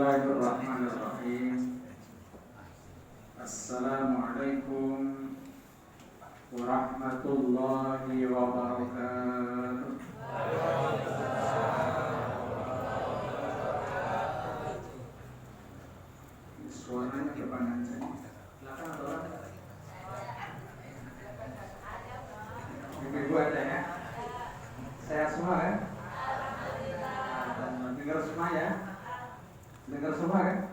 Bismillahirrahmanirrahim. Assalamualaikum warahmatullahi wabarakatuh. Suaranya depan aja. Belakang atau ibu ada ya? Sehat semua ya? Dengar semua ya? Dengar semua kan?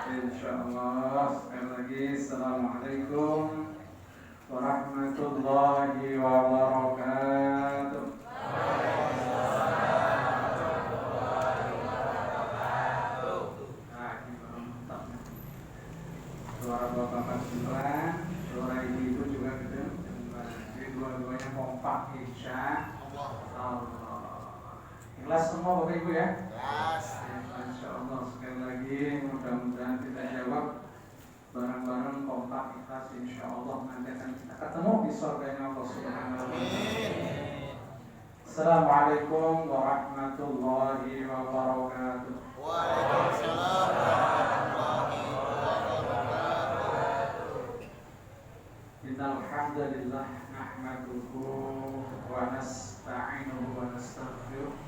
Insyaallah. Sekali lagi Assalamualaikum warahmatullahi wabarakatuh. Suara bapak semua, suara ibu juga gitu. Jadi dua-duanya kompak, insya Allah. Ikhlas semua bapak ibu ya? Insya Allah. Sekali lagi mudah-mudahan kita jawab bareng-bareng kompak ikhlas. Insya Allah nanti akan kita ketemu di surganya Allah Subhanahu wa Ta'ala. Assalamualaikum warahmatullahi wabarakatuh. Waalaikumsalam warahmatullahi wabarakatuh. Innal hamdalillah nahmaduhu wa nasta'inuhu wa nastaghfiruh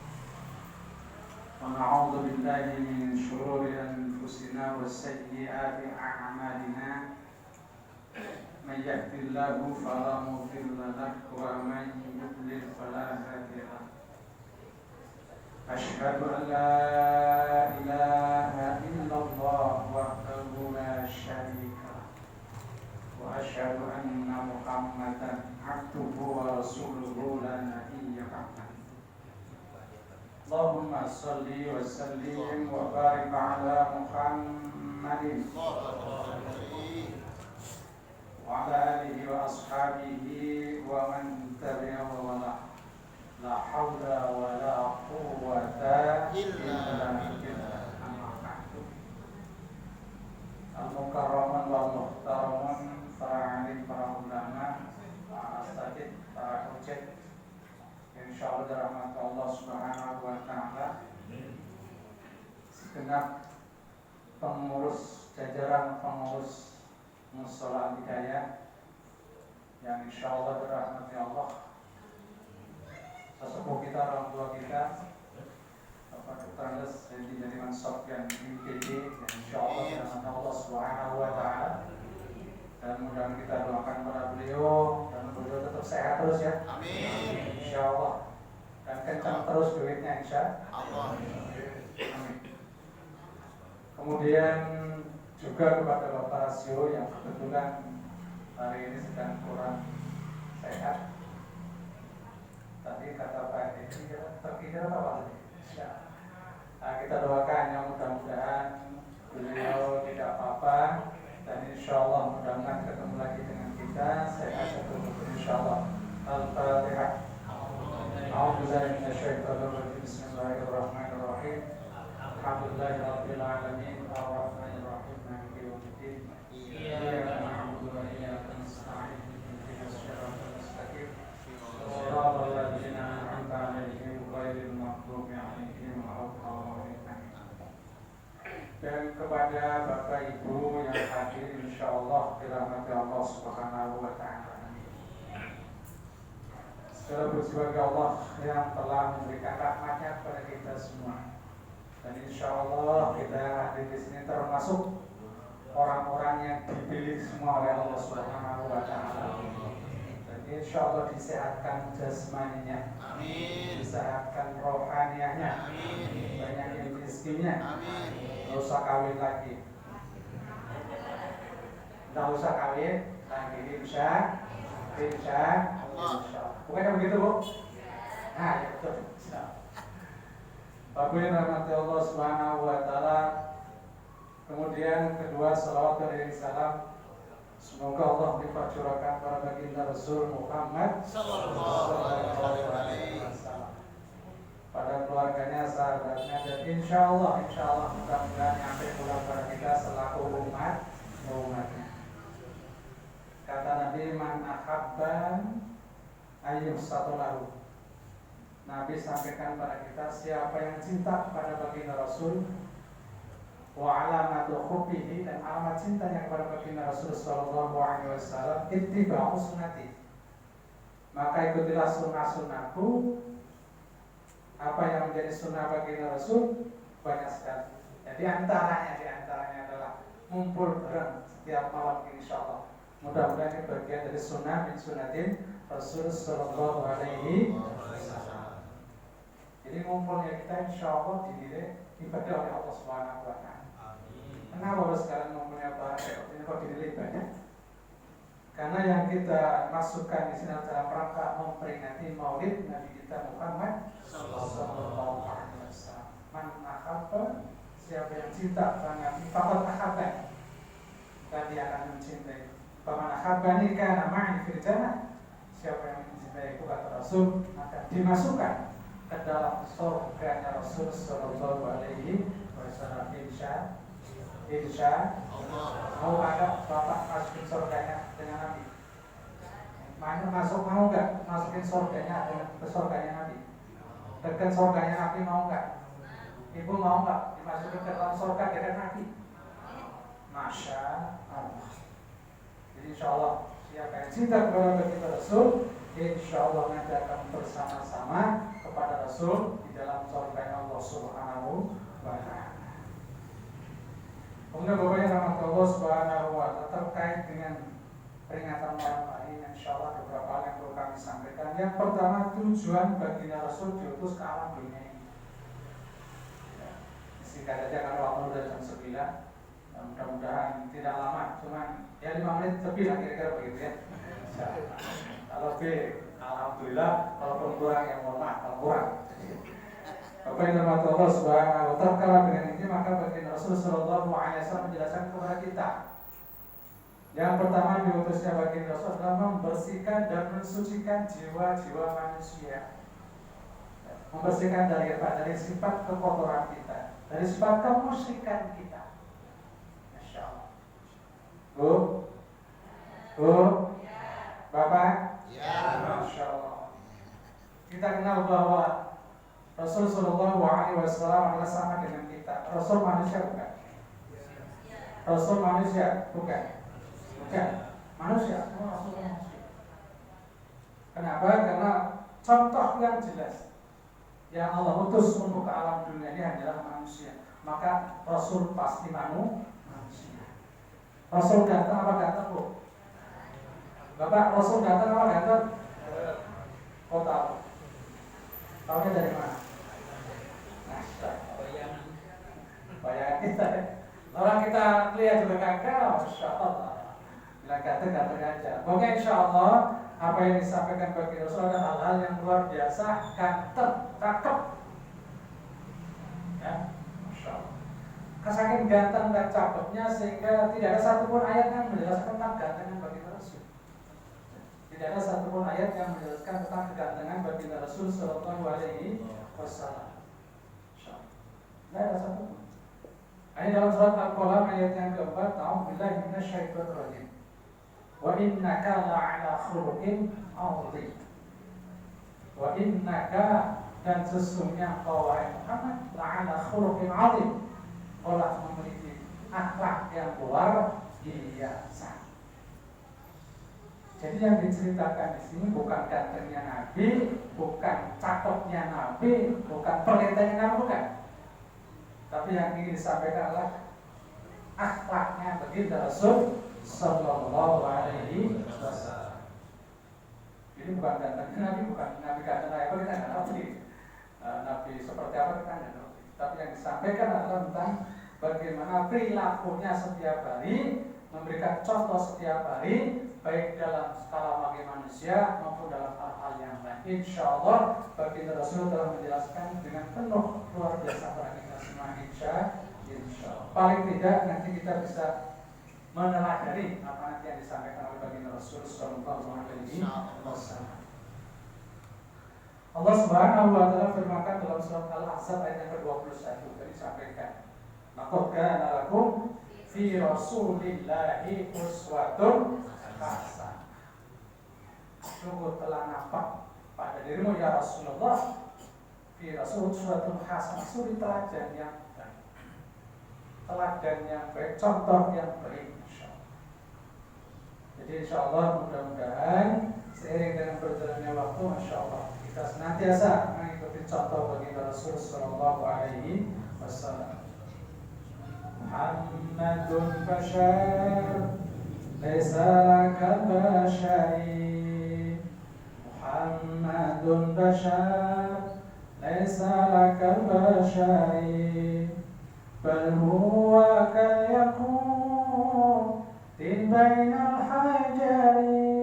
wa na'udzu billahi min shururi anfusina wa sayyiati a'malina. Man yahdihillahu fala mudilla lahu wa man yudlil fala hadiya lahu. Asyhadu an la ilaha illallah wahdahu la syarika lahu wa asyhadu anna Muhammadan abduhu wa rasuluhu la nabiyya ba'dahu. Allahumma salli wa sallim wa barik ala Muhammadin wa ala alihi wa ashabihi wa man tabi'ahu wa la hawla wa la quwwata illa billah. Amma ba'du. Al-mukarraman wal muhtaraman, para alim, para ulama, para asatidz, para hujjah, insyaallah dirahmati Allah Subhanahu wa Ta'ala. Segenap pengurus, jajaran pengurus Mushola Al-Hidayah yang insyaallah dirahmati Allah, sesepuh kita, orang tua kita, Bapak Dr. Andes Hendi Jaliman Sofyan MPD, yang insyaallah dirahmati Allah Subhanahu wa Ta'ala. Dan mudah-mudahan kita doakan kepada beliau dan beliau tetap sehat terus ya. Amin. Insyaallah. Dan kencang terus duitnya insyaallah. Amin. Kemudian juga kepada Bapak Rasio yang kebetulan hari ini sedang kurang sehat. Tadi kata Pak ini terkira apa tadi? Nah, kita doakan yang mudah-mudahan beliau tidak apa-apa dan insyaallah mudah-mudahan ketemu lagi dengan kita sehat betul-betul insyaallah. Al-Fatihah. A'udzubillahi minasyaitonir rajim. Bismillahirrahmanirrahim. Alhamdulillahirabbil alamin arrahmanir rahim maliki yaumiddin. Iyyaka na'budu wa iyyaka nasta'in. Ihdinas siratal mustaqim. Shiratal ladzina an'amta 'alaihim ghairil maghdubi 'alaihim waladdallin. Dan kepada Bapak Ibu yang hadir insyaallah dirahmati Allah Subhanahu wa Ta'ala. Segala puji bagi Allah yang telah memberikan rahmatnya kepada kita semua. Dan insyaallah kita hadir di sini termasuk orang-orang yang dipilih semua oleh Allah Subhanahu wa Ta'ala. Dan insyaallah disehatkan jasmaninya, Amin. disehatkan rohaniahnya, Amin. banyak rezekinya. Amin. Nggak usah kawin lagi. Nggak usah kawin lagi. Insya Allah. Bukannya begitu, Bu? Nah, ya betul. Bapak yang rahmati Allah Subhanahu wa Ta'ala. Kemudian kedua, salawat dan salam semoga Allah lipat curahkan para baginda Rasul Muhammad Sallallahu alaihi wasallam, pada keluarganya, sahabatnya, dan insyaallah mudah-mudahan nyampe pulang kepada kita selaku umatnya. Kata Nabi, man ahabban ayyusatulahu. Nabi sampaikan pada kita, siapa yang cinta pada baginda Rasul, wa alamatu hubbihi, dan alamat cintanya kepada baginda Rasul sallallahu alaihi wasallam ittiba'u sunnati, maka ikutilah sunnah-sunnahku. Apa yang menjadi sunnah baginda Rasul banyak sekali. Jadi diantaranya adalah ngumpul bareng setiap malam insyaallah. Mudah-mudahan ini bagian dari sunnah min sunnatin Rasul sallallahu alaihi wasallam. Jadi ngumpulnya kita insyaallah dinilai ibadah oleh Allah Subhanahu wa taala. Kenapa Bapak sekalian ngumpulnya bareng ini kok dinilai ibadah? Karena yang kita masukkan di sini dalam rangka memperingati Maulid Nabi kita Muhammad sallallahu alaihi wasallam. Man ahabba, siapa yang cinta sangat faqad ahabba, dan dia akan mencintai. Faman ahabbani kana ma'i fil jannah, siapa yang mencintai aku kata Rasul maka dimasukkan ke dalam surganya Rasul sallallahu alaihi wasallam. Insya mau ada Bapak masukin surganya dengan Nabi? Mau nggak masukin surganya dengan ke surganya Nabi? Dekat surganya Nabi mau nggak? Ibu mau nggak dimasukin ke dalam surga dengan Nabi? Masya Allah. Jadi insya Allah siapa yang cinta kepada baginda Rasul, insya Allah nanti akan bersama-sama kepada Rasul di dalam surga Allah Subhanahu wa taala. Kemudian Bapak yang rahmat Allah Subhanahu wa taala, terkait dengan peringatan malam hari, insya Allah beberapa hal yang perlu kami sampaikan. Yang pertama, tujuan baginda Rasul diutus ke alam dunia ini. Singkat saja karena waktu sudah jam 9, mudah-mudahan tidak lama, cuma ya 5 menit lebih lah kira-kira begitu ya. Kalau lebih, alhamdulillah. Kalau kurang ya mohon maaf kalau kurang. Bapak yang dirahmati Allah Subhanahu wa taala, terkala dengan ini maka baginda Rasul sallallahu alaihi wasallam menjelaskan kepada kita. Yang pertama diutusnya baginda Rasul adalah membersihkan dan mensucikan jiwa-jiwa manusia. Membersihkan dari sifat kekotoran kita, dari sifat kemusyrikan kita. Masya Allah. Bu, Bapak, Masya Allah. Kita kenal bahwa Rasul sallallahu alaihi wasallam adalah sama dengan kita. Rasul manusia bukan? Rasul manusia bukan? Bukan. Manusia, Rasul manusia. Kenapa? Karena contoh yang jelas yang Allah utus untuk ke alam dunia ini hanyalah manusia. Maka Rasul pasti manusia. Rasul datang apa datang, Bu? Bapak, Rasul datang apa datang? Kau tahu? Tahunya dari mana? Bayangan kita. Orang kita lihat juga kagak, Masya Allah. Bilang kata aja. Pokoknya insya Allah apa yang disampaikan bagi Rasul adalah hal-hal yang luar biasa, ganteng, cakep. Ya, Masya Allah. Saking ganteng dan cakepnya sehingga tidak ada satupun ayat yang menjelaskan tentang kegantengan baginda Rasul. Tidak ada satupun ayat yang menjelaskan tentang kegantengan baginda Rasul sallallahu alaihi wasallam. Tidak ada satupun. Ini dalam surat Al-Qalam ayat yang keempat, A'udzubillahi minasyaitonir rajim. Wa innaka la'ala khuluqin 'adzim. Wa innaka, dan sesungguhnya kau wahai Muhammad, la'ala khuluqin 'adzim, telah memiliki akhlak yang luar biasa. Jadi yang diceritakan di sini bukan gantengnya Nabi, bukan cakepnya Nabi, bukan perintahnya Nabi, bukan. Tapi yang ingin disampaikan adalah akhlaknya baginda Rasul sallallahu alaihi wasallam. Ini bukan gantengnya Nabi, bukan Nabi ganteng apa kita nggak ngerti. Nabi seperti apa kita nggak ngerti. Tapi yang disampaikan adalah tentang bagaimana perilakunya setiap hari, memberikan contoh setiap hari, baik dalam skala bagi manusia maupun dalam hal-hal yang lain. Insya Allah baginda Rasul telah menjelaskan dengan penuh luar biasa pada kita semua. Insya Allah. Paling tidak nanti kita bisa meneladani apa nanti yang disampaikan oleh baginda Rasul sallallahu alaihi wasallam. Allah Subhanahu wa taala firmankan dalam surat Al-Ahzab ayat yang ke-21 tadi disampaikan. Maka kana lakum fi Rasulillahi uswatun hasanah. Sungguh telah nampak pada dirimu ya Rasulullah fi Rasul uswatun hasanah, suri teladan yang baik. teladan yang baik, contoh yang baik, insyaallah. Jadi insyaallah mudah-mudahan seiring dengan berjalannya waktu, insyaallah kita senantiasa mengikuti contoh baginda Rasul sallallahu alaihi wasallam. Muhammadun bashar laisa laka bashari, Muhammadun bashar laisa laka bashari, bal huwa kal yakun bainal hajari,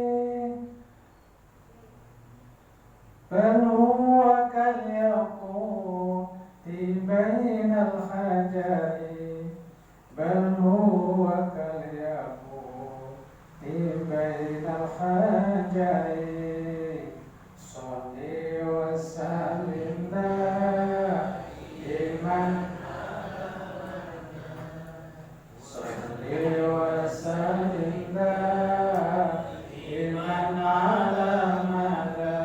bal huwa kal yakun bainal hajari, bal huwa kal yakun bainal hajari. Shalli wa sallim daiman, shalli wa sallim daiman ala mada,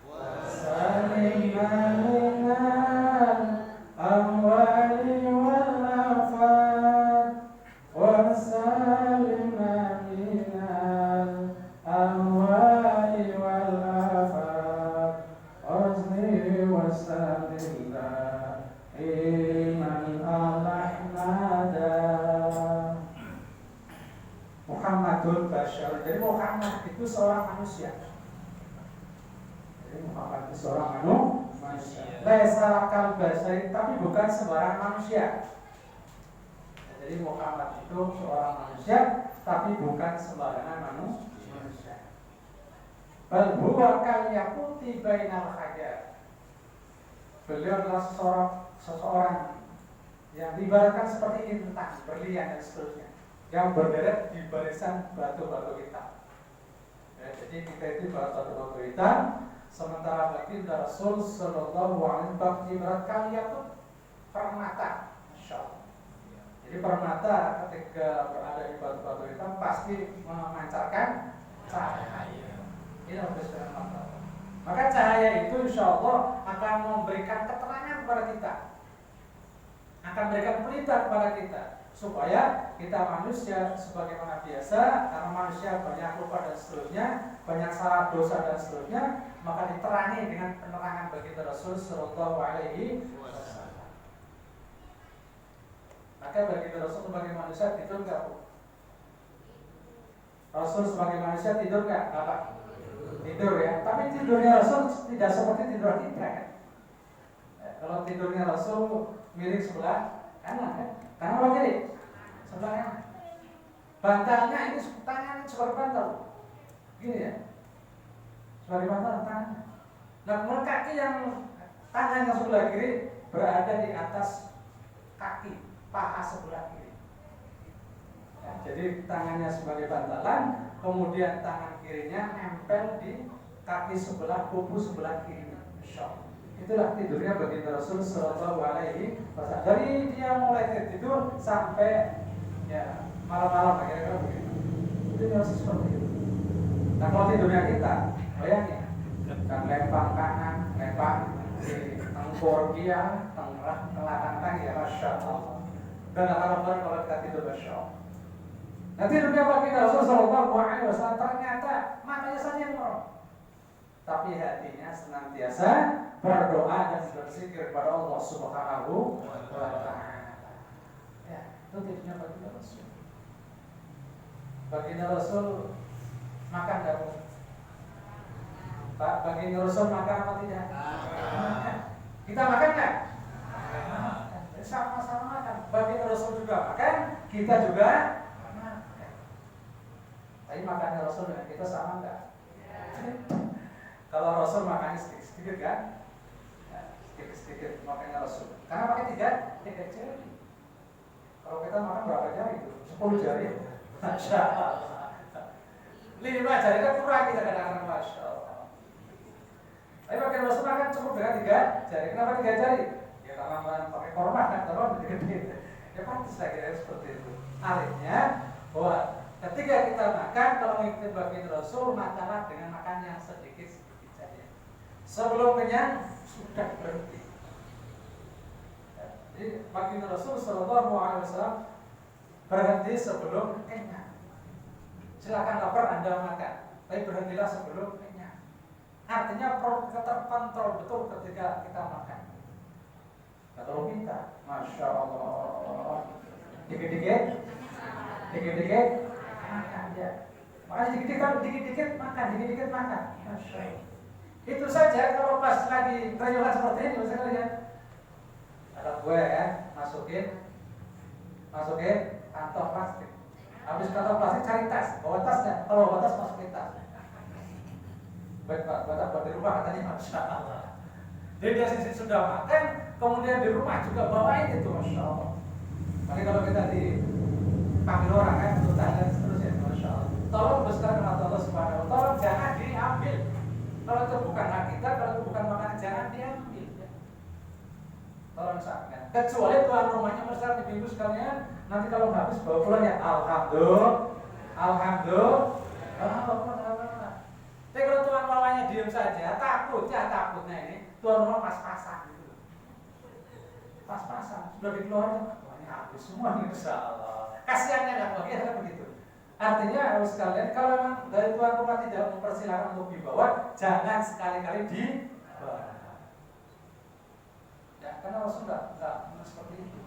wa sallim minal amwali wal afat, wa sallim minal amwali wal afat, wasli wa sallim daiman ala mada. Muhammadun bashar. Jadi Muhammad itu seorang manusia. Jadi Muhammad itu seorang manusia. Laisa lakal bashar, tapi bukan sembarang manusia. Jadi Muhammad itu seorang manusia, tapi bukan sembarangan manusia. Bal huwa kal yaquti bainal hajar. Beliau adalah seseorang yang diibaratkan seperti intang, berlian dan seterusnya, yang berderet di barisan batu-batu hitam. Ya, jadi kita itu batu-batu hitam, sementara baginda Rasul sallallahu alaihi wasallam ibaratkan yakut permata, masyaallah. Jadi permata ketika berada di batu-batu hitam pasti memancarkan cahaya. Ini harus mata. Maka cahaya itu insyaallah akan memberikan keterangan kepada kita, akan memberikan perintah kepada kita, supaya kita manusia sebagaimana biasa, karena manusia banyak lupa dan seterusnya, banyak salah dosa dan seterusnya, maka diterangi dengan penerangan baginda Rasul sallallahu alaihi wasallam. Maka baginda Rasul sebagai manusia tidur enggak, Bu? Rasul sebagai manusia tidur enggak, Bapak? Tidur ya, tapi tidurnya Rasul tidak seperti tidur kita kan? Ya, kalau tidurnya Rasul miring sebelah kanan kan? Karena apa jadi? Sebelah kanan. Bantalnya ini tangan seperti bantal, gini ya, seperti bantal tangan. Nah kemudian kaki yang tangan yang sebelah kiri berada di atas kaki, paha sebelah kiri. Ya, jadi tangannya sebagai bantalan, kemudian tangan kirinya nempel di kaki sebelah pupu sebelah kiri. Itulah tidurnya baginda Rasul sallallahu alaihi wasallam. Dari dia mulai tidur sampai ya malam-malam kira-kira begitu. Itu Rasul seperti itu. Nah kalau tidurnya kita, bayangin kan lempang kanan, lempang kiri, tengkor dia, tengah tengah ya, masya Allah. Dan harapan kalau kita tidur masya Allah. Nah tidurnya baginda Rasul sallallahu alaihi wasallam ternyata matanya saja yang merem, tapi hatinya senantiasa berdoa dan berzikir kepada Allah Subhanahu wa taala. Ya, itu tidurnya baginda Rasul. Baginda Rasul makan enggak, Bu? Pak, baginda Rasul makan apa tidak? Makan. Kita makan enggak? Sama-sama makan. Baginda Rasul juga makan, kita juga. Tapi makannya Rasul dengan kita sama enggak? Kalau Rasul makannya sedikit-sedikit kan? Ya, sedikit-sedikit makannya Rasul. Karena pakai tiga jari. Kalau kita makan berapa jari itu? 10 jari. Masya Allah. 5 jari kan kurang kita kadang-kadang, Masya Allah. Tapi pakai Rasul makan cukup dengan 3 jari. Kenapa 3 jari? Ya karena pakai korma kan, terus gede-gede. Ya pantas lah kira seperti itu. Artinya bahwa ketika kita makan, kalau mengikuti baginda Rasul, makanlah dengan makan yang sedikit-sedikit saja. Sebelum kenyang, sudah berhenti. Jadi baginda Rasul Shallallahu Alaihi Wasallam berhenti sebelum kenyang. Silakan lapar Anda makan, tapi berhentilah sebelum kenyang. Artinya terkontrol betul ketika kita makan. Nah, kalau kita, masya Allah, dikit-dikit makan ya. Makanya dikit-dikit makan, masya Allah. Itu saja kalau pas lagi rayuan seperti ini, misalnya lihat ada kue ya, masukin kantong plastik. Habis kantong plastik cari tas, bawa tasnya. Kalau bawa tas masukin tas. Buat di rumah katanya, masya Allah. Jadi dari sisi sudah makan, kemudian di rumah juga bawain itu, masya Allah. Makanya kalau kita dipanggil orang kan, untuk tanya seterusnya, masya Allah. Tolong besar kata Allah Subhanahu wa Ta'ala, jangan diambil. Kalau itu bukan hak kita, kalau itu bukan makanan, jangan diambil. Ya. Tolong misalkan. Kecuali tuan rumahnya besar di minggu sekalian, nanti kalau habis bawa pulang ya, alhamdulillah. Tapi kalau tuan rumahnya diam saja, takutnya ini tuan rumah pas-pasan gitu. Pas-pasan, sudah dikeluarin, ini habis semua nih, insyaallah. Kasihannya nggak bagian begitu. Artinya harus sekalian, kalau memang dari tuan rumah tidak mempersilahkan untuk dibawa, jangan sekali-kali dibawa. Ya, karena Rasul nggak seperti itu.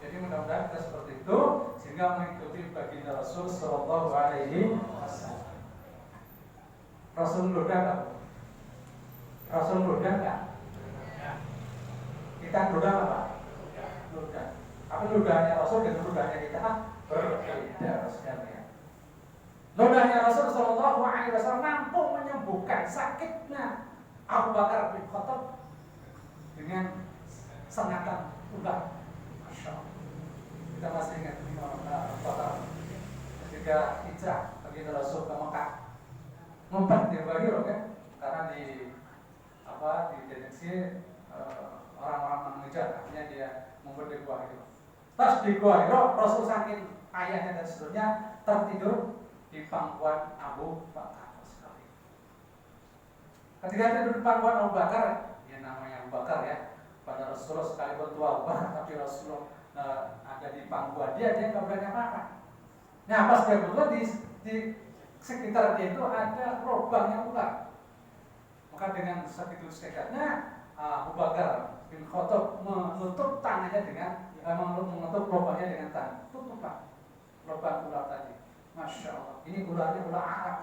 Jadi mudah-mudahan kita seperti itu, sehingga mengikuti baginda Rasul Sallallahu Alaihi Wasallam. Rasul ludah nggak? Kita ludah apa? Ludah. Tapi ludahnya Rasul dengan ludahnya kita berbeda sekali. Ludahnya Rasul Sallallahu Alaihi Wasallam mampu menyembuhkan sakitnya Abu Bakar bin Khattab dengan sengatan ludah. Masya Allah. Kita masih ingat Abu Bakar ketika hijrah baginda Rasul ke Mekah. Ngumpet di Gua Hiro kan, karena dideteksi orang-orang mengejar, akhirnya dia ngumpet di Gua Hiro. Pas di Gua Hiro, Rasul saking ayahnya dan seterusnya tertidur di pangkuan Abu Bakar sekali. Ketika tidur di pangkuan Abu Bakar, ya namanya Abu Bakar ya, pada Rasulullah sekalipun tua Abu Bakar, tapi Rasulullah ada di pangkuan dia nggak berani apa-apa. Nah pas dia berdua di sekitar dia itu ada lubangnya ular. Maka dengan segitu sekatnya Abu Bakar bin Khattab menutup tangannya dengan menutup lubangnya dengan tangan. Tutup Pak lubang ular tadi. Masya Allah. Ini ularnya ular Arab.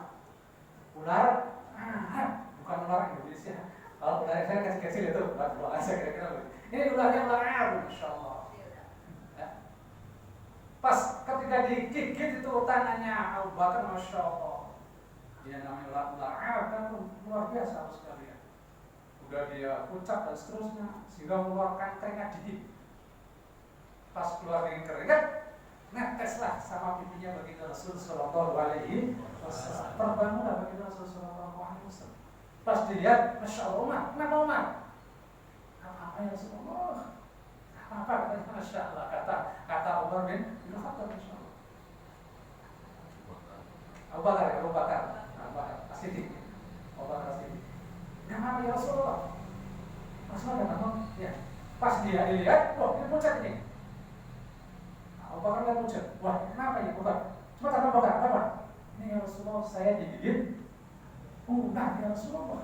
Ular Arab, bukan ular Indonesia. Kalau ular saya kecil-kecil itu bukan ular saya kira-kira. Ini ularnya ular Arab, Masya Allah. Ya. Pas ketika digigit itu tangannya Abu Bakar, Masya Allah. Dia namanya ular Arab kan luar biasa sekali ya. Udah dia pucat dan seterusnya sehingga mengeluarkan keringat dingin. Pas keluar dengan keringat, neteslah sama pipinya baginda Rasul Sallallahu Alaihi Wasallam. Terbangunlah baginda Rasul Sallallahu Alaihi Wasallam. Pas dilihat, Masya Allah, Umar, kenapa Umar? Apa ya Rasulullah? Apa katanya? Masya Allah, kata Umar bin Khattab, Masya Allah. Abu Bakar, As-Siddiq. Kenapa ya Rasulullah? Rasulullah kenapa? Ya. Pas dia dilihat, wah ini pucat ini. Abu Bakar lihat pucat. Wah kenapa ya Bakar? Cuma kata Bakar, apa? Ini ya Rasulullah saya digigit. Nah ya Rasulullah.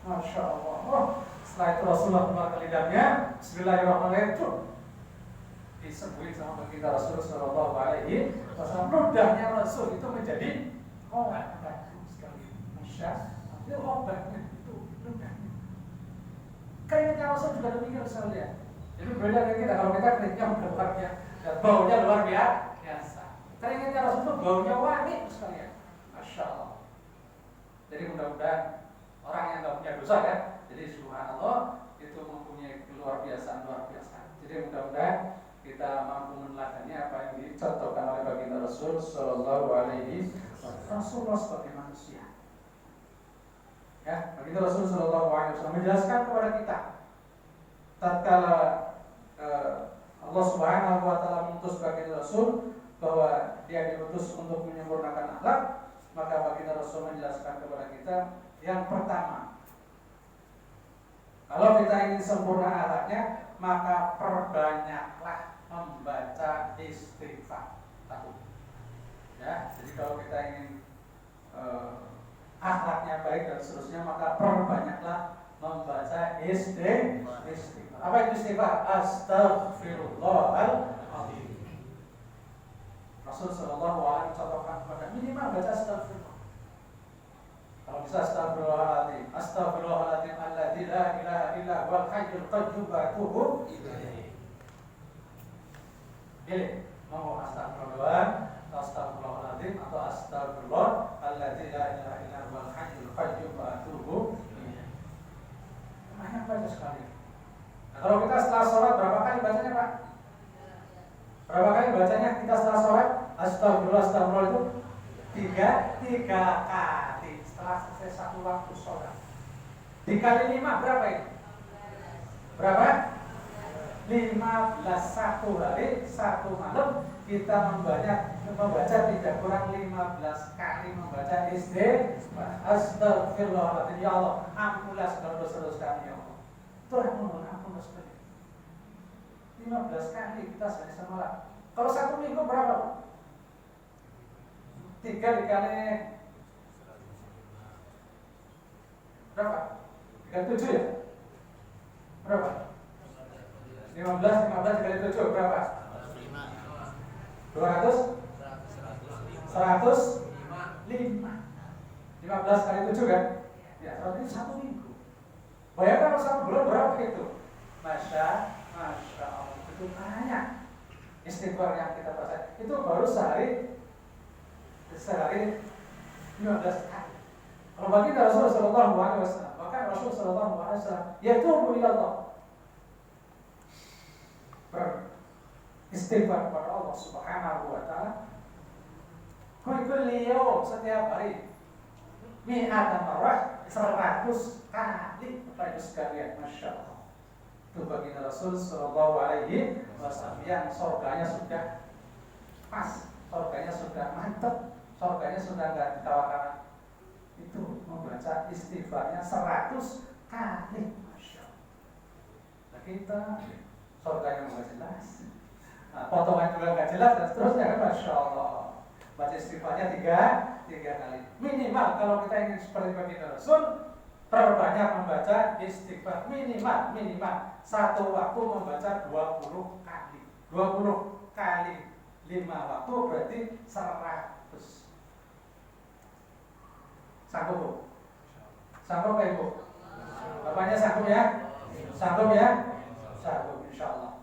Masya Allah. Oh, setelah itu Rasulullah keluarkan lidahnya. Bismillahirrahmanirrahim. Disembuhin sama baginda Rasul Sallallahu Alaihi Wasallam. Ludahnya Rasul itu menjadi obat sekali. Masya Allah. Itu obatnya itu ludahnya. Keringatnya Rasul juga demikian sekali ya. Jadi beda dengan kita. Kalau kita keringatnya udah luar biasa, baunya luar biasa. Keringatnya Rasul itu baunya wangi sekali ya. Masya Allah. Jadi mudah-mudahan orang yang nggak punya dosa kan, jadi subhanallah itu mempunyai luar biasa. Jadi mudah-mudahan kita mampu meneladani apa yang dicontohkan oleh baginda Rasul Sallallahu Alaihi Wasallam. Rasulullah sebagai manusia. Ya, baginda Rasul Sallallahu Alaihi Wasallam menjelaskan kepada kita, tatkala Allah Subhanahu Wa Taala mengutus baginda Rasul bahwa dia diutus untuk menyempurnakan akhlak, maka baginda Rasul menjelaskan kepada kita yang pertama, kalau kita ingin sempurna akhlaknya, maka perbanyaklah membaca istighfar. Satu. Ya, jadi kalau kita ingin akhlaknya baik dan seterusnya, maka perbanyaklah membaca istighfar. Apa itu istighfar? Astaghfirullahaladzim. Rasul Shallallahu Alaihi Wasallam contohkan kepada minimal baca astaghfirullah. Kalau bisa astaghfirullahaladzim, astaghfirullahaladzim alladzi la ilaha illa huwal hayyul qayyum wa atubu ilaih. Pilih mau astagfirullahaladzim atau astagfirullah alladzi la ilaha illa huwal hayyul qayyum wa atubu ilaih. Banyak baca sekali. Nah, kalau kita setelah sholat berapa kali bacanya, Pak? Berapa kali bacanya kita setelah sholat? Astagfirullah, astagfirullah itu tiga kali setelah selesai satu waktu sholat. Dikali 5 berapa itu? Berapa? 15. Satu hari, satu malam kita membaca tidak kurang 15 kali membaca istighfar. Astagfirullahaladzim, ya Allah, ampunlah segala dosa-dosa kami, ya Allah. Tuhan mohon ampun dosa kami. 15 kali kita sehari semalam. Kalau satu minggu berapa? 3 dikali berapa? Dikali 7 ya? Berapa? 15 dikali 7 berapa? 200? 105. 15 kali 7 kan? Ya, berarti 1 minggu. Bayangkan kalau 1 bulan berapa itu? Masya Allah, itu banyak istighfar yang kita baca. Itu baru sehari 15 kali. Kalau bagi Rasul Sallallahu Alaihi Wasallam, bahkan Rasul Sallallahu Alaihi Wasallam yatubu ila Allah, beristighfar kepada Allah Subhanahu Wa Taala. Kulli yawm, setiap hari, mi'atan marrah, 100 kali. Bapak Ibu sekalian, masya Allah. Itu bagi Rasul Sallallahu Alaihi Wasallam yang surganya sudah pas, surganya sudah mantap, surganya sudah nggak ditawarkan. Itu membaca istighfarnya 100 kali, masya Allah. Nah, kita surganya nggak jelas, nah, potongan juga nggak jelas dan seterusnya kan, masya Allah. Baca istighfarnya 3 kali minimal. Kalau kita ingin seperti baginda Rasul, perbanyak membaca istighfar minimal satu waktu membaca 20 kali. 20 kali 5 waktu berarti 100. Sanggup, Bu? Sanggup ya, Ibu? Bapaknya sanggup ya? Sanggup ya? Sanggup, insya Allah.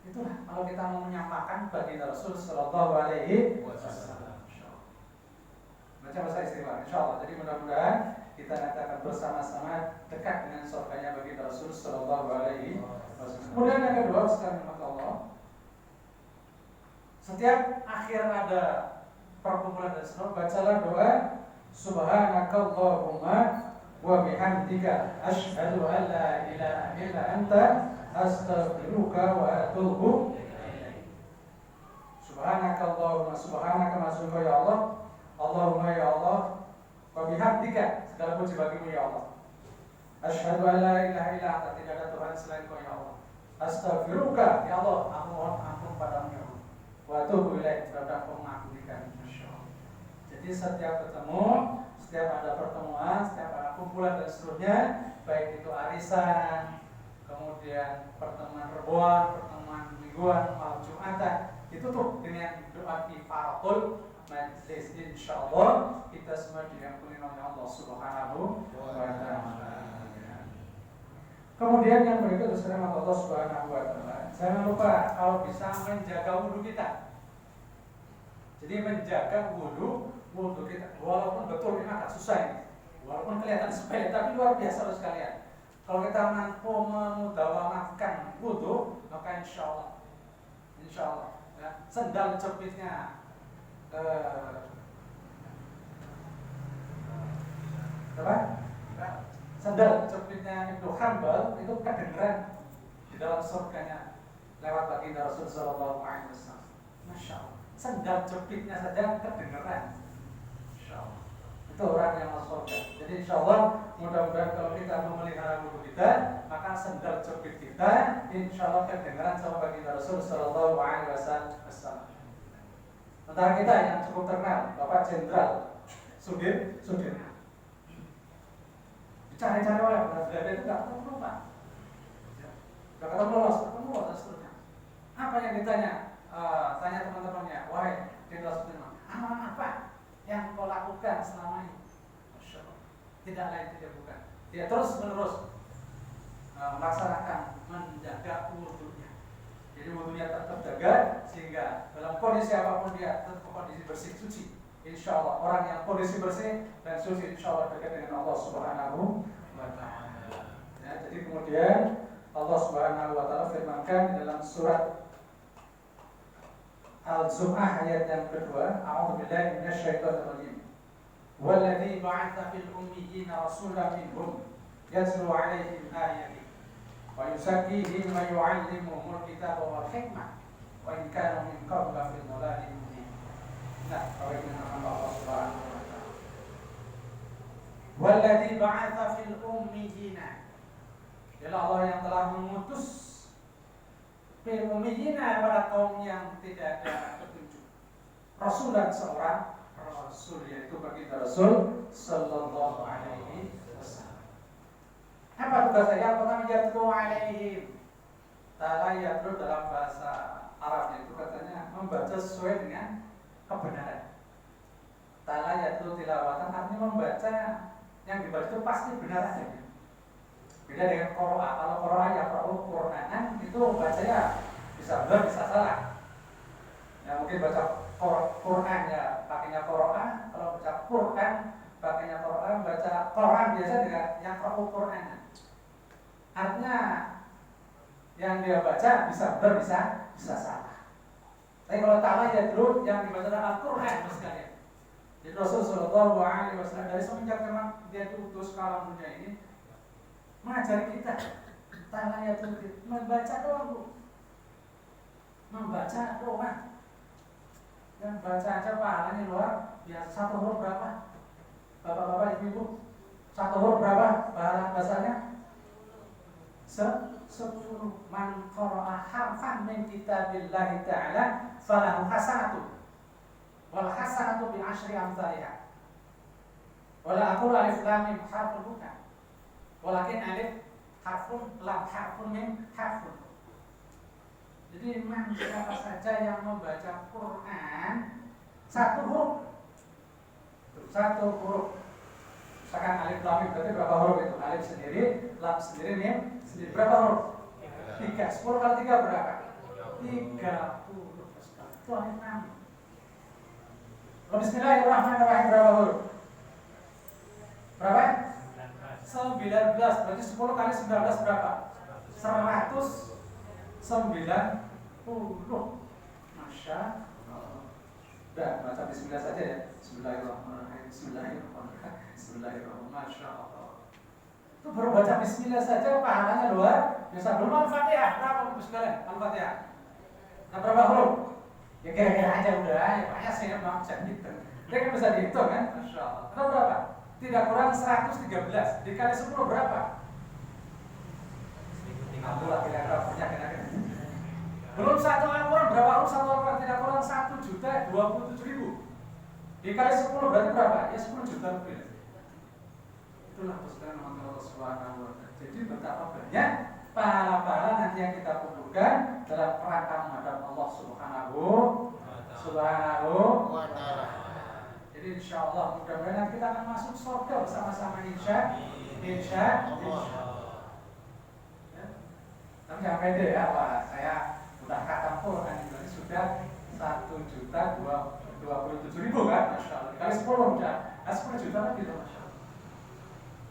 Itulah kalau kita mau menyampaikan baginda Rasul Sallallahu Alaihi Wasallam. Baca bahasa istighfar, insya Allah. Jadi mudah-mudahan kita nanti akan bersama-sama dekat dengan surganya baginda Rasul Sallallahu Alaihi Wasallam. Kemudian yang kedua, sekali Allah, setiap akhir ada perkumpulan dan seluruh, bacalah doa Subhanakallahumma wa bihamdika asyhadu an la ilaha illa anta astaghfiruka wa atubu ilaik. Subhanakallahumma, subhanaka maksudnya ya Allah, Allahumma ya Allah, wa bihamdika, segala puji bagimu ya Allah. Asyhadu an la ilaha illa anta, tidak ada Tuhan selain Kau ya Allah. Astaghfiruka, ya Allah, aku mohon ampun padamu ya Allah. Wa atubu ilaik, dan aku mengampuni kami. Jadi setiap ketemu, setiap ada pertemuan, setiap ada kumpulan dan seterusnya, baik itu arisan, kemudian pertemuan reboan, pertemuan mingguan, malam Jumatan, itu tuh dengan doa kifaratul majlis, insyaallah kita semua diampuni oleh Allah Subhanahu wa Ta'ala. Kemudian yang berikut bersama Allah Subhanahu wa Ta'ala, jangan lupa kalau bisa menjaga wudhu kita. Jadi menjaga wudhu kita, walaupun betul ini agak susah ini, walaupun kelihatan sepele, tapi luar biasa loh sekalian. Kalau kita mampu memudawamakan wudhu, maka insya Allah, ya, sendal jepitnya sendal jepitnya Ibnu Hanbal itu kedengeran di dalam surganya lewat baginda Rasul Sallallahu Alaihi Wasallam. Masya Allah, sendal jepitnya saja kedengeran. itu orang yang masuk surga. Jadi insya Allah mudah-mudahan kalau kita memelihara wudhu kita, maka sendal jepit kita insya Allah kedengaran sama baginda Rasul Sallallahu Alaihi Wasallam. Antara kita yang cukup terkenal, Bapak Jenderal Sudir, dicari-cari oleh Belanda itu nggak ketemu Pak, nggak ketemu lolos dan seterusnya. Apa yang ditanya? Tanya teman-temannya, wahai Jenderal Sudirman, apa yang kau lakukan selama ini? Masya Allah, tidak lain tidak bukan, dia terus menerus melaksanakan menjaga wudhunya. Jadi wudhunya tetap terjaga sehingga dalam kondisi apapun dia tetap kondisi bersih suci. Insya Allah orang yang kondisi bersih dan suci insya Allah dekat dengan Allah Subhanahu wa Ta'ala. Ya, jadi kemudian Allah Subhanahu wa Ta'ala firmankan di dalam surat Al-Zum'ah ayat yang kedua, A'udzubillahi minasyaitonir rajim. Walladzi ba'atsa fil ummiyina rasulan minhum yatlu 'alaihim ayatihi wa yuzakkihim wa yu'allimuhumul kitaba wal hikmah wa in kanu min qablu fil dhalalin mubin. Nah, bagaimana Allah Subhanahu wa Ta'ala. Walladzi ba'atsa fil ummiyina. Ialah Allah yang telah mengutus fil ummiyina pada kaum yang tidak ada petunjuk. Rasul dan seorang rasul, yaitu baginda Rasul Sallallahu Alaihi Wasallam. Apa tugasnya? Yang pertama yatlu alaihim. Tala yatlu dalam bahasa Arab itu katanya membaca sesuai dengan kebenaran. Tala yatlu tilawatan artinya membaca yang dibaca itu pasti benar aja. Beda dengan Qur'an. Kalau Qur'an ya Qur'anan itu bacanya bisa benar bisa salah. Ya mungkin baca Qur'an ya pakainya Qur'an, kalau baca Qur'an pakainya Qur'an, baca Qur'an biasa dengan yang Qur'an. Artinya yang dia baca bisa benar bisa salah. Tapi kalau ta'ala ya dulu yang dibaca adalah Al-Qur'an sekalian. Jadi Rasulullah Shallallahu Alaihi Wasallam dari semenjak memang dia diutus ke alam dunia ini mengajari kita ta'ala ya dulu membaca doang Bu. Membaca doang. Dan baca aja pahalanya luar biasa. Satu huruf berapa? Bapak-bapak, ibu-ibu, satu huruf berapa pahala bahasanya? 10. Man qara'a harfan min kitabillahi ta'ala falahu hasanatu wal hasanatu bi asyri amsalihha. Wala aqulu alif lam mim harfun bukan, walakin alif harfun lam harfun mim harfun. Jadi man siapa saja yang membaca Quran satu huruf, misalkan alif lam mim berarti berapa huruf itu? Alif sendiri, lam sendiri, mim sendiri, berapa huruf? 3. 10 kali 3 berapa? 30. Itu alif lam. Bismillahirrahmanirrahim berapa huruf? Berapa? 19. Berarti 10 kali 19 berapa? 190. Masya Allah. Udah, baca bismillah saja ya. Bismillahirrahmanirrahim. Bismillahirrahmanirrahim. Masya Allah. Itu baru baca bismillah saja pahalanya luar biasa. Belum Al-Fatihah. Berapa sekalian? Al-Fatihah. Nah, berapa huruf? Ya kira-kira aja udah. Ya banyak sih ya, Bang. Bisa dihitung. Dia kan bisa dihitung kan? Masya Allah. Itu berapa? Tidak kurang 113. Dikali 10 berapa? 10 lah kira-kira punya kira-kira. Belum satu Al-Quran, berapa huruf satu Al-Quran? Tidak kurang 1.027.000. Dikali 10 berarti berapa? Ya 10 juta lebih. Itulah kesukaan Allah Subhanahu wa Ta'ala. Jadi betapa banyak pahala-pahala nanti yang kita kumpulkan dalam rangka menghadap Allah Subhanahu wa Ta'ala. Jadi insya Allah mudah-mudahan kita akan masuk surga bersama-sama insya Allah. Ya. Tapi jangan pede ya, Pak. Saya udah khatam Quran ini sudah 1.027.000 kan, Masya Allah. Kali 10 udah, 10 juta lagi loh, Masya Allah.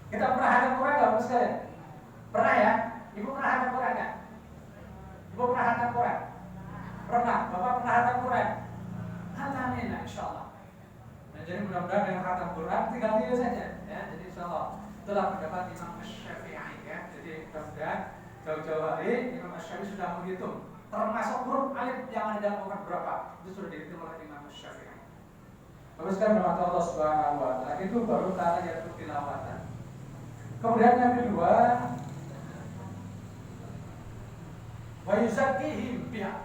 Kita pernah hatam Quran nggak, Bapak sekalian? Pernah ya? Ibu pernah hatam Quran nggak? Ibu pernah hatam Quran? Pernah. Bapak pernah hatam Quran? Hatamin, Insya Allah. Nah, jadi mudah-mudahan dengan hatam Quran tinggal dia saja, ya. Jadi Insya Allah itulah pendapat Imam Asy-Syafi'i, ya. Jadi mudah-mudahan jauh-jauh hari Imam Asy-Syafi'i sudah menghitung termasuk huruf alif yang ada dalam Quran berapa, itu sudah dihitung oleh Imam Asy-Syafi'i. Bapak sekalian rahmat Allah Subhanahu wa taala, itu baru cara yaitu tilawatan. Kemudian yang kedua, wa yuzakkihim biha.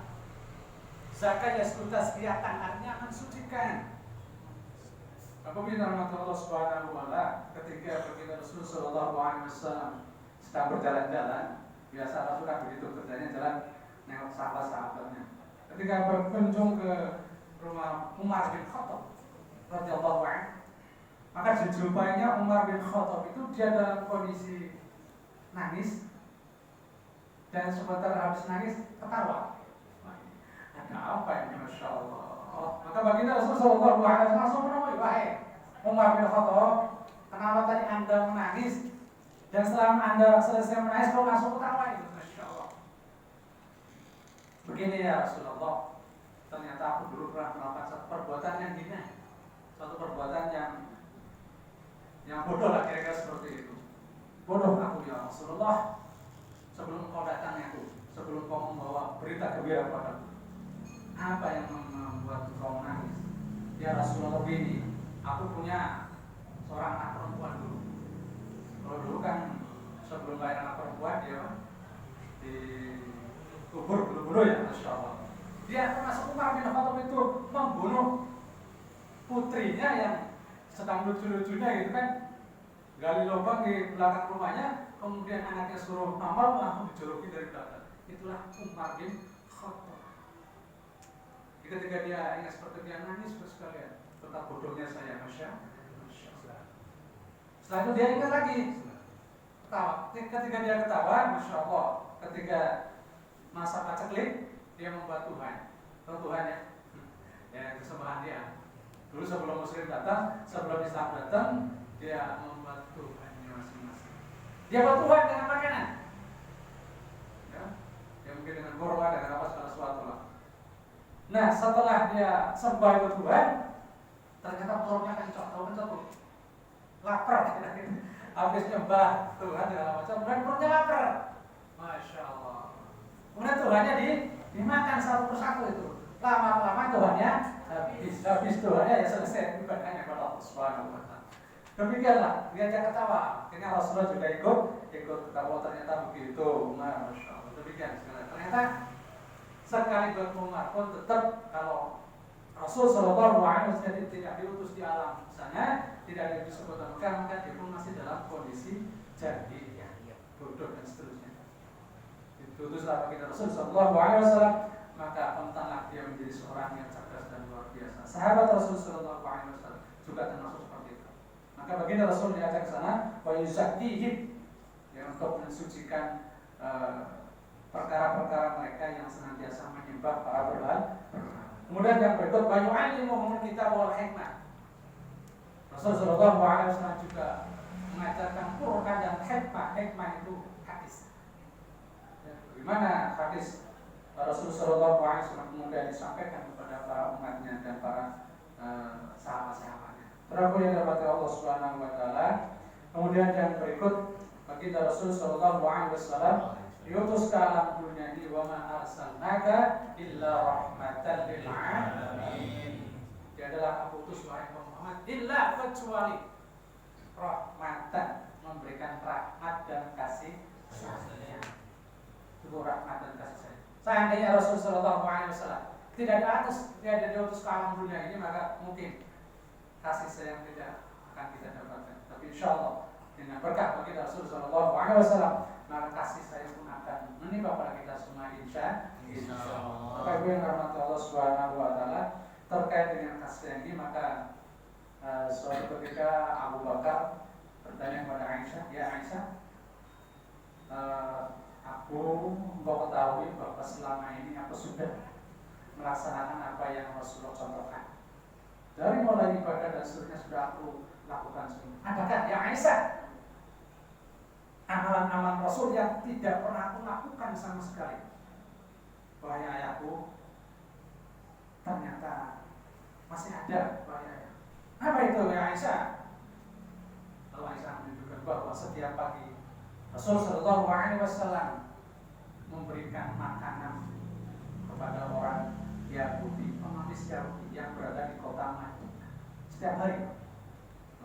Zakat yasku tazkiyatan, artinya mensucikan. Apabila rahmat Allah Subhanahu wa taala, ketika baginda Rasul sallallahu alaihi wasallam sedang berjalan-jalan, biasa Rasul kan begitu kerjanya jalan nengok sahabat-sahabatnya. Ketika berkunjung ke rumah Umar bin Khattab radhiyallahu anhu, maka dijumpainya Umar bin Khattab itu dia dalam kondisi nangis, dan sebentar habis nangis ketawa. Ada apa ini, Masya Allah. Maka baginda Rasul sallallahu alaihi wasallam langsung menemui, wahai Umar bin Khattab, kenapa tadi Anda menangis? Dan setelah Anda selesai menangis, kau langsung ketawa itu, Masya Allah. Begini ya Rasulullah, ternyata aku dulu pernah melakukan satu perbuatan yang hina, suatu perbuatan yang bodoh lah, kira-kira seperti itu. Bodoh aku ya Rasulullah, sebelum kau datang aku, sebelum kau membawa berita gembira padaku. Apa yang membuat kau menangis? Ya Rasulullah, begini, aku punya seorang anak perempuan dulu. Kalau dulu kan sebelum lahir anak perempuan dia di kubur dulu ya, Masya Allah. Dia termasuk Umar bin Khattab itu membunuh putrinya yang sedang lucu-lucunya gitu kan, gali lubang di belakang rumahnya, kemudian anaknya suruh amal, langsung dijoloki dari belakang. Itulah Umar bin Khattab. Ketika dia ingat seperti dia nangis sekalian, betapa bodohnya saya, Masya Allah. Setelah itu dia ingat lagi, ketawa. Ketika dia ketawa, Masya Allah, ketika masa paceklik, dia membuat Tuhan. Tahu Tuhan ya? Ya, kesembahan dia. Dulu sebelum Muslim datang, sebelum Islam datang, dia membuat Tuhannya masing-masing. Dia buat Tuhan dengan makanan. Ya, ya mungkin dengan korma, dengan apa segala sesuatu lah. Nah, setelah dia sembah itu Tuhan, ternyata perutnya kencok, tahu kencok tuh, lapar. Habis nyembah Tuhan dengan macam, kemudian perutnya lapar. Masya Allah. Kemudian Tuhannya dimakan satu persatu itu. Lama-lama Tuhannya habis Tuhannya ya selesai ibadahnya kepada Allah Subhanahu wa taala. Demikianlah, dia aja ketawa. Akhirnya Rasulullah juga ikut ketawa, ternyata begitu. Masya Allah. Demikian sekali. Ternyata sekali Umar pun tetap, kalau Rasul sallallahu alaihi wasallam tidak diutus di alam sana, tidak disebut Mekah, maka dia pun masih dalam kondisi jahiliyah, bodoh dan seterusnya. Diutuslah baginda Rasul sallallahu alaihi wasallam, maka entahlah dia menjadi seorang yang cerdas dan luar biasa. Sahabat Rasul sallallahu alaihi wasallam juga termasuk seperti itu. Maka baginda Rasul diajak ke sana, wa yuzakkihim, ya, untuk mensucikan perkara-perkara mereka yang senantiasa menyembah para berhala. Kemudian yang berikut, wa yu'allimuhumul kitab wal hikmah. Rasul sallallahu alaihi wasallam juga mengajarkan Quran dan hikmah. Hikmah itu hadis. Bagaimana hadis Rasul sallallahu alaihi wasallam kemudian disampaikan kepada para umatnya dan para sahabat-sahabatnya. Terus yang dapat Allah Subhanahu wa taala. Kemudian yang berikut, baginda Rasul sallallahu alaihi wasallam diutus ke alam dunia ini, wa ma arsalnaka illa rahmatan lil alamin. Dia adalah aku utus wahai Muhammad illa kecuali rahmatan, memberikan rahmat dan kasih sayang. Itu rahmat dan kasih sayang. Seandainya Rasul sallallahu alaihi wasallam tidak diutus ke alam dunia ini, maka mungkin kasih sayang tidak akan kita dapatkan. Tapi insyaallah dengan berkah bagi Rasul sallallahu alaihi wasallam, maka kasih sayang pun akan menimpa pada kita semua, insyaallah. Bapak Ibu yang rahmat Allah Subhanahu wa taala, terkait dengan kasih sayang ini, maka suatu ketika Abu Bakar bertanya kepada Aisyah, ya Aisyah, engkau ketahui bahwa selama ini aku sudah melaksanakan apa yang Rasulullah contohkan. Dari mulai ibadah dan seterusnya sudah aku lakukan semua. Adakah ya Aisyah amalan-amalan Rasul yang tidak pernah aku lakukan sama sekali? Wahai ayahku, ternyata masih ada, wahai ayah. Apa itu ya Aisyah? Lalu Aisyah menunjukkan bahwa setiap pagi Rasul sallallahu alaihi wasallam memberikan makanan kepada orang Yahudi, pengemis Yahudi yang berada di kota Madinah. setiap hari.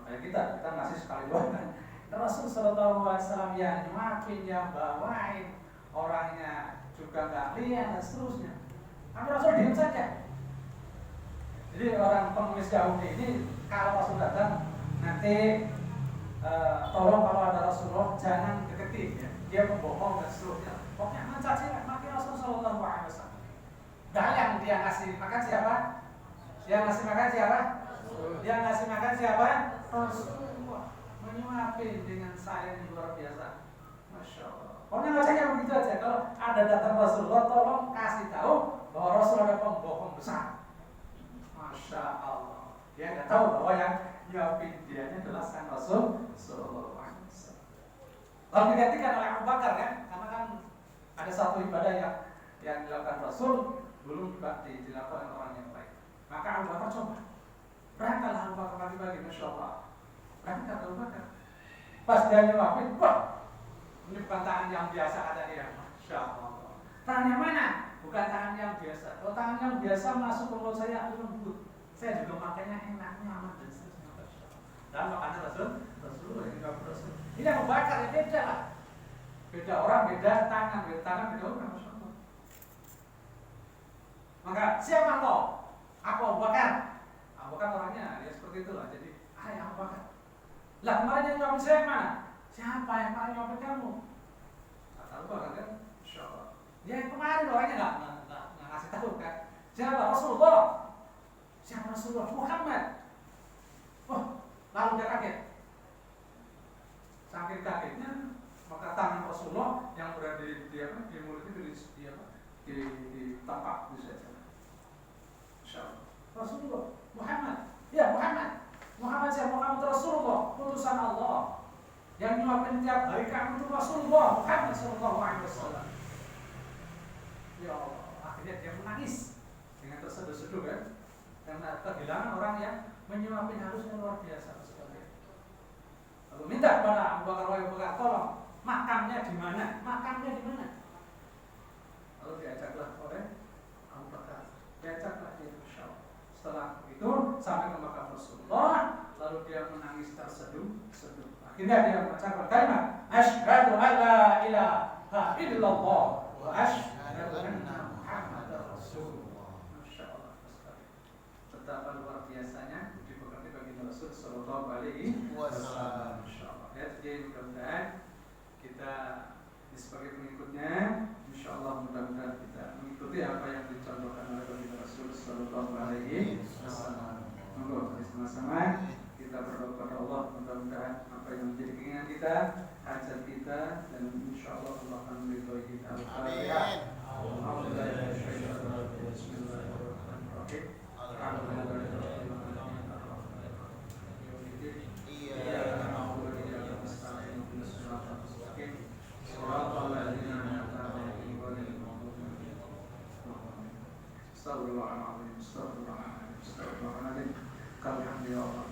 Makanya kita ngasih sekali doang kan. Rasul Sallallahu Alaihi Wasallam yang nyuapin, yang bawain, orangnya juga nggak lihat dan seterusnya. Tapi Rasul diam saja. Jadi orang pengemis Yahudi ini kalau Rasul datang nanti tolong kalau ada Rasulullah jangan deketi ya. Dia membohong dan seterusnya. Pokoknya mencaci maki Rasul Sallallahu Alaihi Wasallam. Dan yang dia ngasih makan siapa? Yang ngasih makan siapa? Yang ngasih makan siapa? Rasulullah. Menyuapin dengan sayang yang luar biasa. Masya Allah. Pokoknya ngeceknya begitu aja. Kalau ada datang Rasulullah, tolong kasih tahu bahwa Rasul ada pembohong besar. Masya Allah. Dia nggak tahu bahwa yang nyuapin dianya adalah sang Rasul Sallallahu Alaihi Wasallam. Lalu digantikan oleh Abu Bakar kan, karena kan ada satu ibadah yang dilakukan Rasul belum dilakukan orang yang baik. Maka Abu Bakar coba. Berangkatlah Abu Bakar pagi-pagi, Masya Allah. Berangkat Abu Bakar. Pas dia nyuapin, wah, ini bukan tangan yang biasa kata dia. Masya Allah. Tangan yang mana? Bukan tangan yang biasa. Kalau tangan yang biasa masuk ke mulut saya lembut. Saya juga makanya enak, nyaman dan seterusnya. Dan makanya Rasulullah ini Rasul. Ini Abu Bakar ya beda lah. Beda orang, beda tangan, beda orang. Masya Allah. Maka siapa kau? Aku Abu Bakar. Abu Bakar orangnya ya seperti itulah. Jadi, hai Abu Bakar. Lah kemarin yang nyuapin saya mana? Siapa yang kemarin nyuapin kamu? Kata Abu Bakar kan, Masya Allah. Ya yang kemarin orangnya nggak ngasih tahu kan. Siapa? Rasulullah. Siapa Rasulullah? Muhammad. Oh, lalu dia kaget. Saking kagetnya, maka tangan Rasulullah yang berada di mulut itu di tapak di sana. Masya Allah. Rasulullah, Muhammad. Ya Muhammad. Muhammad siapa? Muhammad Rasulullah, utusan Allah. Yang nyuapin tiap hari kamu itu Rasulullah Muhammad Sallallahu Alaihi Wasallam. Ya Allah, akhirnya dia menangis dengan terseduh-seduh kan, karena kehilangan orang yang menyuapin harusnya luar biasa sekali. Lalu minta kepada Abu Bakar, tolong makamnya di mana? Makamnya di mana? Lalu diajaklah oleh Abu Bakar, diajaklah dia Masya Allah. Setelah itu sampai ke makam Rasulullah, lalu dia menangis terseduh-seduh. Akhirnya dia mengucapkan kalimat asyhadu an la ilaha illallah wa asyhadu anna Muhammadar Rasulullah. Masya Allah sekali. Betapa luar biasanya dipekerti bagi Rasul Sallallahu Alaihi Wasallam. Masya Allah. Ya, jadi mudah-mudahan kita sebagai pengikutnya, Insya Allah mudah-mudahan kita mengikuti apa yang dicontohkan oleh baginda Rasul Sallallahu Alaihi Wasallam. Monggo bersama-sama kita berdoa kepada Allah, mudah-mudahan apa yang menjadi keinginan kita, hajat kita, dan Insya Allah Allah akan meridhoi kita. Amin. Astagfirullahaladzim. Alhamdulillah.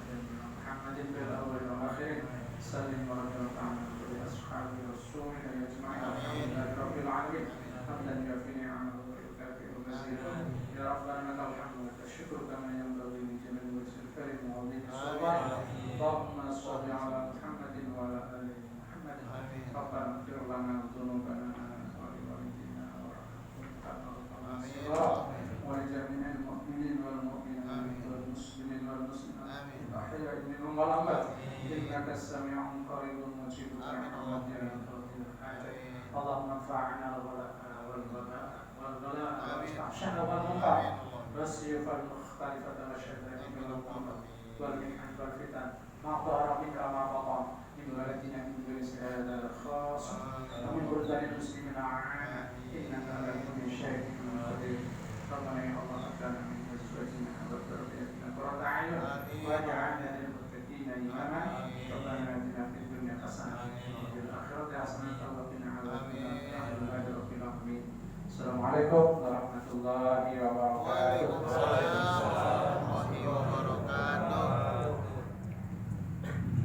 Muhammadin bil awwal wal akhir. Sallim wa rahmatullahi wa ashabihi rasulina ajma'in. Alhamdulillahi rabbil alamin. Hamdan yafi ni'amahu wa yukafi'u mazidah. Ya Rabbana lakal hamdu wa syukru kama yanbaghi li jalali wajhil karim wa 'azimi sultanik. Allahumma shalli 'ala Muhammadin wa 'ala ali Muhammad. Rabbana ighfir lana dhunubana wa li walidina wa rahmatullahi ولجميع المؤمنين والمؤمنات والمسلمين والمسلمات الأحياء منهم والأموات إنك سميع قريب مجيب الدعوات يا قاضي الحاجات. اللهم انفعنا والبلاء والفحشاء والمنكر والسيوف المختلفة والشتائم والقمر والمحن والفتن ما ظهر منك ما بطن من ولدنا من جنس هذا الخاص ومن بلدان المسلمين عامة إنك على كل شيء قدير. ربنا يا الله أكرمنا من أزواجنا وذرياتنا قرة أعين واجعلنا للمتقين إماما. ربنا آتنا في الدنيا حسنة وفي الآخرة حسنة وقنا عذاب النار. السلام عليكم ورحمة الله وبركاته.